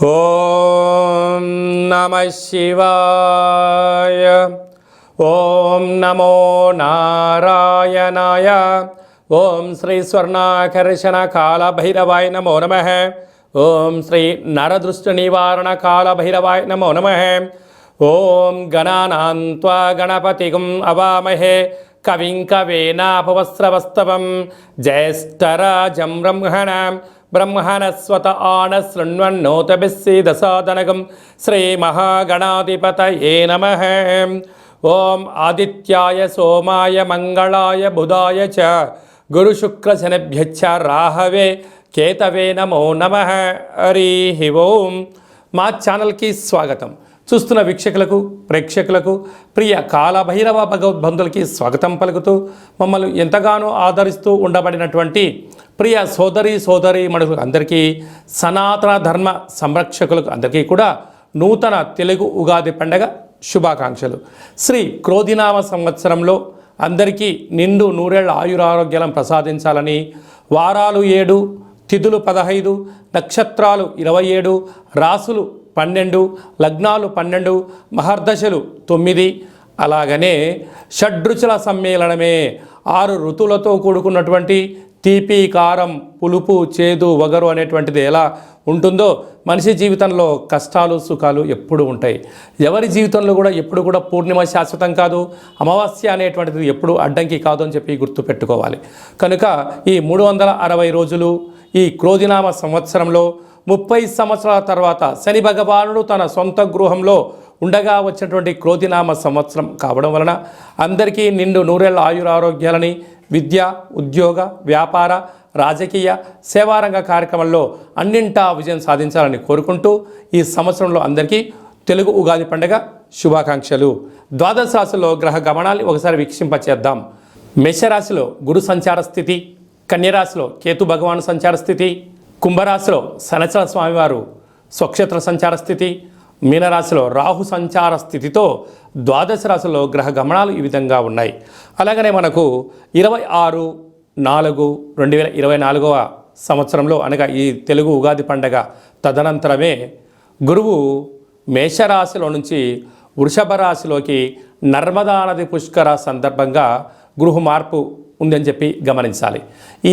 ఓం నమః శివాయ. ఓం నమో నారాయణాయ. ఓం శ్రీ స్వర్ణాకర్షణ కాళభైరవాయ నమో నమః. ఓం శ్రీ నరదృష్టి నివారణ కాళభైరవాయ నమో నమః. ఓం గణానాం త్వా గణపతిగుం అవామహే కవిం కవేనాపవస్రవస్తవం జ్యేష్ఠరాజం బ్రహ్మణస్వత ఆన శృణ్వన్నోతభిస్సీదసాదనగం శ్రీమహాగణాధిపతయే నమః. ఓం ఆదిత్యాయ సోమాయ మంగళాయ బుధాయ చ గురుశుక్రశనిభ్యశ్చ రాహవే కేతవే నమో నమః. హరి ఓం. మా ఛానల్కి స్వాగతం. చూస్తున్న వీక్షకులకు ప్రేక్షకులకు ప్రియ కాళభైరవ భగవద్బంధులకి స్వాగతం పలుకుతూ మమ్మల్ని ఎంతగానో ఆదరిస్తూ ఉండబడినటువంటి ప్రియ సోదరి మనుషులకు అందరికీ, సనాతన ధర్మ సంరక్షకులకు అందరికీ కూడా నూతన తెలుగు ఉగాది పండగ శుభాకాంక్షలు. శ్రీ క్రోధినామ సంవత్సరంలో అందరికీ నిండు నూరేళ్ల ఆయురారోగ్యాలను ప్రసాదించాలని, వారాలు 7, తిథులు 15, నక్షత్రాలు 27, రాసులు 12, లగ్నాలు 12, మహర్దశలు 9, అలాగనే షడ్రుచుల సమ్మేళనమే 6 ఋతువులతో కూడుకున్నటువంటి తీపి, కారం, పులుపు, చేదు, వగరు అనేటువంటిది ఎలా ఉంటుందో మనిషి జీవితంలో కష్టాలు సుఖాలు ఎప్పుడు ఉంటాయి. ఎవరి జీవితంలో కూడా ఎప్పుడు కూడా పూర్ణిమ శాశ్వతం కాదు, అమావాస్య అనేటువంటిది ఎప్పుడు అడ్డంకి కాదు అని చెప్పి గుర్తుపెట్టుకోవాలి. కనుక ఈ 360 రోజులు ఈ క్రోధినామ సంవత్సరంలో 30 సంవత్సరాల తర్వాత శని భగవానుడు తన సొంత గృహంలో ఉండగా వచ్చినటువంటి క్రోధినామ సంవత్సరం కావడం వలన అందరికీ నిండు నూరేళ్ల ఆయురారోగ్యాలని, విద్య, ఉద్యోగ, వ్యాపార, రాజకీయ, సేవారంగ కార్యక్రమాల్లో అన్నింటా విజయం సాధించాలని కోరుకుంటూ ఈ సంవత్సరంలో అందరికీ తెలుగు ఉగాది పండుగ శుభాకాంక్షలు. ద్వాదశ రాశిలో గ్రహ గమనాన్ని ఒకసారి వీక్షింపచేద్దాం. మేషరాశిలో గురు సంచార స్థితి, కన్యరాశిలో కేతు భగవాను సంచార స్థితి, కుంభరాశిలో శనిచర స్వామివారు స్వక్షేత్ర సంచార స్థితి, మీనరాశిలో రాహు సంచార స్థితితో ద్వాదశ రాశిలో గ్రహ గమనాలు ఈ విధంగా ఉన్నాయి. అలాగనే మనకు 26/4/2024 సంవత్సరంలో అనగా ఈ తెలుగు ఉగాది పండగ తదనంతరమే గురువు మేషరాశిలో నుంచి వృషభ రాశిలోకి నర్మదా నది పుష్కర సందర్భంగా గృహ మార్పు ఉందని చెప్పి గమనించాలి.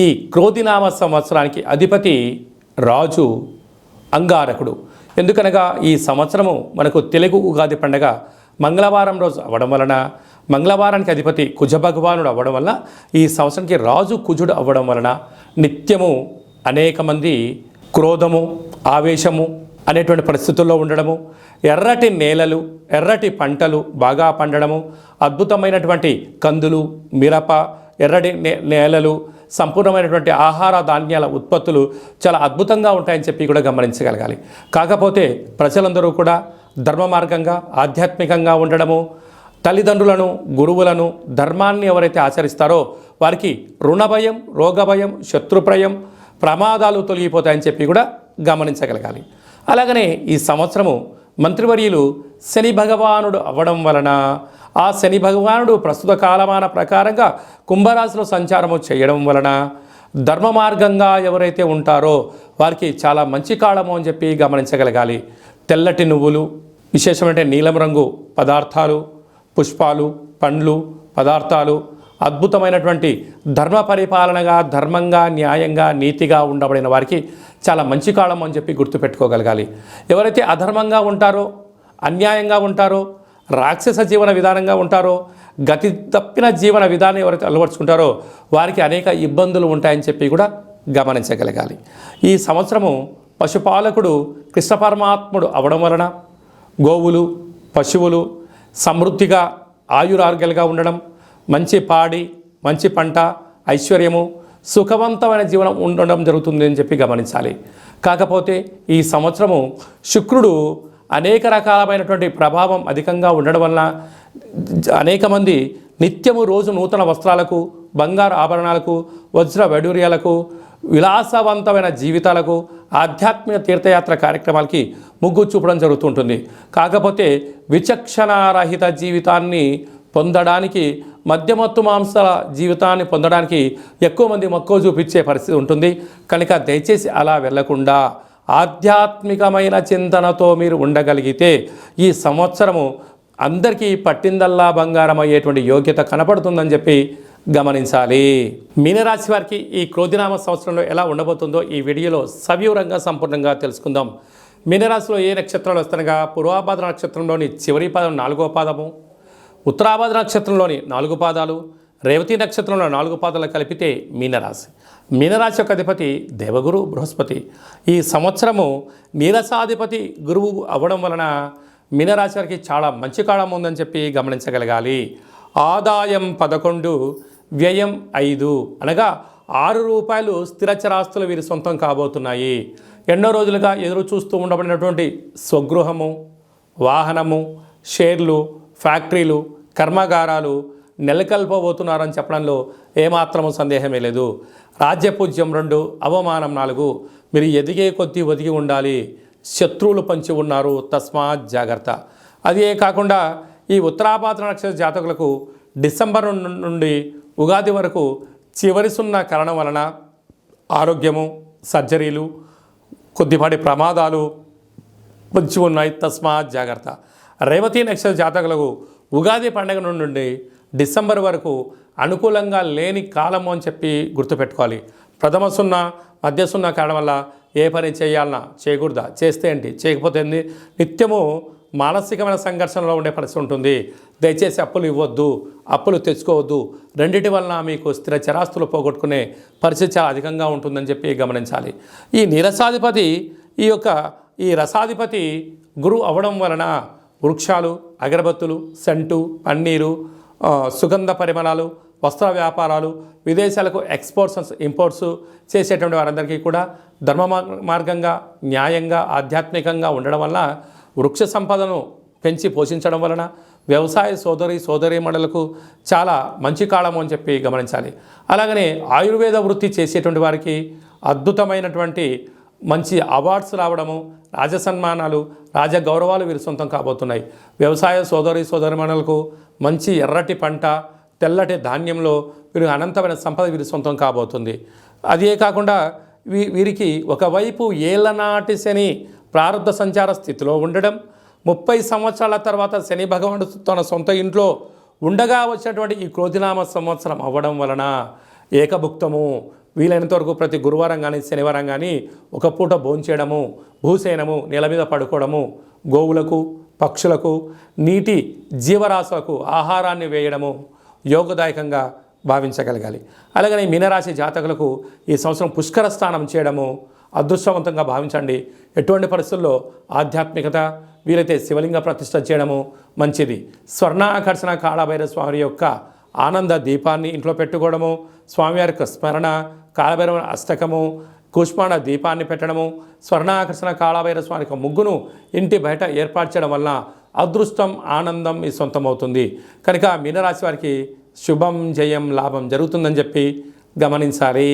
ఈ క్రోధినామ సంవత్సరానికి అధిపతి రాజు అంగారకుడు. ఎందుకనగా ఈ సంవత్సరము మనకు తెలుగు ఉగాది పండగ మంగళవారం రోజు అవ్వడం వలన, మంగళవారానికి అధిపతి కుజ భగవానుడు అవ్వడం వలన, ఈ సంవత్సరానికి రాజు కుజుడు అవ్వడం వలన నిత్యము అనేక మంది క్రోధము, ఆవేశము అనేటువంటి పరిస్థితుల్లో ఉండడము, ఎర్రటి నేలలు, ఎర్రటి పంటలు బాగా పండడము, అద్భుతమైనటువంటి కందులు, మిరప, ఎర్రటి నేలలు, సంపూర్ణమైనటువంటి ఆహార ధాన్యాల ఉత్పత్తులు చాలా అద్భుతంగా ఉంటాయని చెప్పి కూడా గమనించగలగాలి. కాకపోతే ప్రజలందరూ కూడా ధర్మ మార్గంగా, ఆధ్యాత్మికంగా ఉండడము, తల్లిదండ్రులను, గురువులను, ధర్మాన్ని ఎవరైతే ఆచరిస్తారో వారికి రుణభయం, రోగభయం, శత్రుప్రయం, ప్రమాదాలు తొలగిపోతాయని చెప్పి కూడా గమనించగలగాలి. అలాగనే ఈ సంవత్సరము మంత్రివర్యులు శని భగవానుడు అవ్వడం వలన ఆ శని భగవానుడు ప్రస్తుత కాలమాన ప్రకారంగా కుంభరాశిలో సంచారము చేయడం వలన ధర్మ మార్గంగా ఎవరైతే ఉంటారో వారికి చాలా మంచి కాలము అని చెప్పి గమనించగలగాలి. తెల్లటి నువ్వులు, విశేషమైన నీలం రంగు పదార్థాలు, పుష్పాలు, పండ్లు, పదార్థాలు, అద్భుతమైనటువంటి ధర్మ పరిపాలనగా, ధర్మంగా, న్యాయంగా, నీతిగా ఉండబడిన వారికి చాలా మంచి కాలం అని చెప్పి గుర్తుపెట్టుకోగలగాలి. ఎవరైతే అధర్మంగా ఉంటారో, అన్యాయంగా ఉంటారో, రాక్షస జీవన విధానంగా ఉంటారో, గతి తప్పిన జీవన విధానం ఎవరైతే అలవర్చుకుంటారో వారికి అనేక ఇబ్బందులు ఉంటాయని చెప్పి కూడా గమనించగలగాలి. ఈ సంవత్సరము పశుపాలకుడు కృష్ణ పరమాత్ముడు అవడం వలన గోవులు, పశువులు సమృద్ధిగా ఆయురారోగ్యాలుగా ఉండడం, మంచి పాడి, మంచి పంట, ఐశ్వర్యము, సుఖవంతమైన జీవనం ఉండడం జరుగుతుంది అని చెప్పి గమనించాలి. కాకపోతే ఈ సంవత్సరము శుక్రుడు అనేక రకాలమైనటువంటి ప్రభావం అధికంగా ఉండడం వలన అనేక మంది నిత్యము రోజు నూతన వస్త్రాలకు, బంగారు ఆభరణాలకు, వజ్ర వైడూర్యాలకు, విలాసవంతమైన జీవితాలకు, ఆధ్యాత్మిక తీర్థయాత్ర కార్యక్రమాలకి మొగ్గు చూపడం జరుగుతుంటుంది. కాకపోతే విచక్షణారహిత జీవితాన్ని పొందడానికి, మద్యమత్తు మాంసాల జీవితాన్ని పొందడానికి ఎక్కువ మంది మక్కువ చూపించే పరిస్థితి ఉంటుంది. కనుక దయచేసి అలా వెళ్లకుండా ఆధ్యాత్మికమైన చింతనతో మీరు ఉండగలిగితే ఈ సంవత్సరము అందరికీ పట్టిందల్లా బంగారం అయ్యేటువంటి యోగ్యత కనపడుతుందని చెప్పి గమనించాలి. మీనరాశి వారికి ఈ క్రోధినామ సంవత్సరంలో ఎలా ఉండబోతుందో ఈ వీడియోలో సవివరంగా సంపూర్ణంగా తెలుసుకుందాం. మీనరాశిలో ఏ నక్షత్రాలు వస్తానగా పూర్వాభాద్ర నక్షత్రంలోని చివరి పాదం 4వ పాదము, ఉత్తరాభాద్ర నక్షత్రంలోని 4 పాదాలు, రేవతి నక్షత్రంలో 4 పాదాలు కలిపితే మీనరాశి. మీనరాశి యొక్క అధిపతి దేవగురు బృహస్పతి. ఈ సంవత్సరము నీరసాధిపతి గురువు అవ్వడం వలన మీనరాశి వారికి చాలా మంచి కాలం ఉందని చెప్పి గమనించగలగాలి. ఆదాయం 11, వ్యయం 5 అనగా ₹6 స్థిరచరాస్తులు వీరి సొంతం కాబోతున్నాయి. ఎన్నో రోజులుగా ఎదురు చూస్తూ ఉండబడినటువంటి స్వగృహము, వాహనము, షేర్లు, ఫ్యాక్టరీలు, కర్మాగారాలు నెలకొల్పబోతున్నారని చెప్పడంలో ఏమాత్రము సందేహమే లేదు. రాజ్యపూజ్యం 2, అవమానం 4. మీరు ఎదిగే కొద్దీ ఒదిగి ఉండాలి. శత్రువులు పంచి ఉన్నారు, తస్మాత్ జాగ్రత్త. అదే కాకుండా ఈ ఉత్తరాభాద్ర నక్షత్ర జాతకులకు డిసెంబర్ నుండి ఉగాది వరకు చివరి సున్న కారణం వలన ఆరోగ్యము, సర్జరీలు, కొద్దిపాటి ప్రమాదాలు పొంచి ఉన్నాయి, తస్మాత్ జాగ్రత్త. రేవతి నక్షత్ర జాతకులకు ఉగాది పండుగ నుండి డిసెంబర్ వరకు అనుకూలంగా లేని కాలము అని చెప్పి గుర్తుపెట్టుకోవాలి. ప్రథమ సున్న, మధ్య సున్న కారణం వల్ల ఏ పని చేయాలన్నా చేయకూడదా, చేస్తే ఏంటి, చేయకపోతే ఏంటి, నిత్యము మానసికమైన సంఘర్షణలో ఉండే పరిస్థితి ఉంటుంది. దయచేసి అప్పులు ఇవ్వద్దు, అప్పులు తెచ్చుకోవద్దు. రెండిటి వలన మీకు స్థిర చరాస్తులు పోగొట్టుకునే పరిస్థితి చాలా అధికంగా ఉంటుందని చెప్పి గమనించాలి. ఈ నీరసాధిపతి ఈ రసాధిపతి గురువు అవ్వడం వలన వృక్షాలు, అగరబత్తులు, సెంటు, పన్నీరు, సుగంధ పరిమళాలు, వస్త్ర వ్యాపారాలు, విదేశాలకు ఎక్స్పోర్ట్స్ ఇంపోర్ట్స్ చేసేటువంటి వారందరికీ కూడా ధర్మ మార్గంగా, న్యాయంగా, ఆధ్యాత్మికంగా ఉండడం వల్ల, వృక్ష సంపదను పెంచి పోషించడం వలన వ్యవసాయ సోదరీమణులకు చాలా మంచి కాలం అని చెప్పి గమనించాలి. అలాగనే ఆయుర్వేద వృత్తి చేసేటువంటి వారికి అద్భుతమైనటువంటి మంచి అవార్డ్స్ రావడము, రాజసన్మానాలు, రాజగౌరవాలు వీరి సొంతం కాబోతున్నాయి. వ్యవసాయ సోదరీమణులకు మంచి ఎర్రటి పంట, తెల్లటి ధాన్యంలో వీరు అనంతమైన సంపద వీరి సొంతం కాబోతుంది. అదే కాకుండా వీరికి ఒకవైపు ఏళ్ళనాటి శని ప్రారంభ సంచార స్థితిలో ఉండడం, 30 సంవత్సరాల తర్వాత శని భగవానుడు తన సొంత ఇంట్లో ఉండగా వచ్చినటువంటి ఈ క్రోధినామ సంవత్సరం అవ్వడం వలన ఏకభుక్తము, వీలైనంత వరకు ప్రతి గురువారం కానీ శనివారం కానీ ఒక పూట భోంచేయడము, భూసేనము, నేల మీద పడుకోవడము, గోవులకు, పక్షులకు, నీటి జీవరాశులకు ఆహారాన్ని వేయడము యోగదాయకంగా భావించగలగాలి. అలాగనే మీనరాశి జాతకులకు ఈ సంవత్సరం పుష్కర స్నానం చేయడము అదృష్టవంతంగా భావించండి. ఎటువంటి పరిస్థితుల్లో ఆధ్యాత్మికత, వీలైతే శివలింగ ప్రతిష్ఠ చేయడము మంచిది. స్వర్ణాకర్షణ కాళభైరవ స్వామి యొక్క ఆనంద దీపాన్ని ఇంట్లో పెట్టుకోవడము, స్వామివారి యొక్క స్మరణ, కాళభైరవ అష్టకము, కూష్మాండ దీపాన్ని పెట్టడము, స్వర్ణాకర్షణ కాళభైరవ స్వామి యొక్క ముగ్గును ఇంటి బయట ఏర్పాటు చేయడం వలన అదృష్టం, ఆనందం మీ సొంతమవుతుంది. కనుక మీనరాశి వారికి శుభం, జయం, లాభం జరుగుతుందని చెప్పి గమనించాలి.